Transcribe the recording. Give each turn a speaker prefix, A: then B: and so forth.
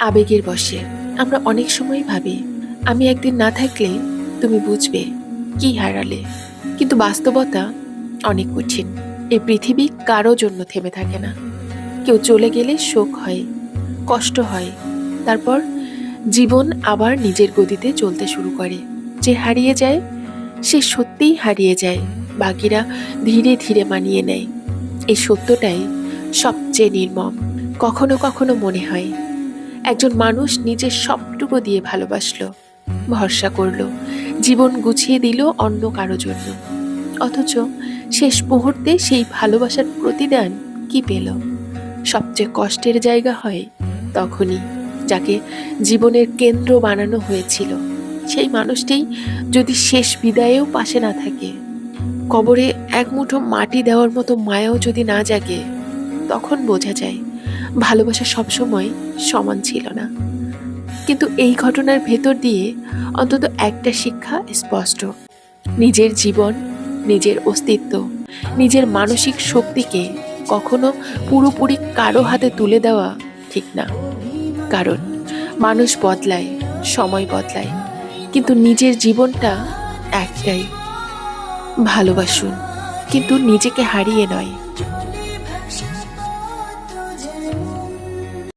A: আবেগের বশে আমরা অনেক সময় ভাবি, আমি একদিন না থাকলে তুমি বুঝবে কি হারালে। কিন্তু বাস্তবতা অনেক কঠিন। এই পৃথিবী কারো জন্য থেমে থাকে না। কেউ চলে গেলে শোক হয়, কষ্ট হয়, তারপর জীবন আবার নিজের গতিতে চলতে শুরু করে। যে হারিয়ে যায় সে সত্যিই হারিয়ে যায়, বাকিরা ধীরে ধীরে মানিয়ে নেয়। এই সত্যটাই সবচেয়ে নির্মম। কখনো কখনো মনে হয় একজন মানুষ নিজের সবটুকু দিয়ে ভালোবাসলো, ভরসা করলো, জীবন গুছিয়ে দিল অন্য কারো জন্য। অথচ শেষ মুহূর্তে সেই ভালোবাসার প্রতিদান কি পেল? সবচেয়ে কষ্টের জায়গা হয় তখনই, যাকে জীবনের কেন্দ্র বানানো হয়েছিল সেই মানুষটিই যদি শেষ বিদায়েও পাশে না থাকে, কবরে এক মুঠো মাটি দেওয়ার মতো মায়াও যদি না জাগে, তখন বোঝা যায় ভালোবাসা সবসময় সমান ছিল না। কিন্তু এই ঘটনার ভেতর দিয়ে অন্তত একটা শিক্ষা স্পষ্ট: নিজের জীবন, নিজের অস্তিত্ব, নিজের মানসিক শক্তিকে কখনো পুরোপুরি কারো হাতে তুলে দেওয়া ঠিক না। কারণ মানুষ বদলায়, সময় বদলায়, কিন্তু নিজের জীবনটা একটাই। ভালোবাসুন, কিন্তু নিজেকে হারিয়ে নয়।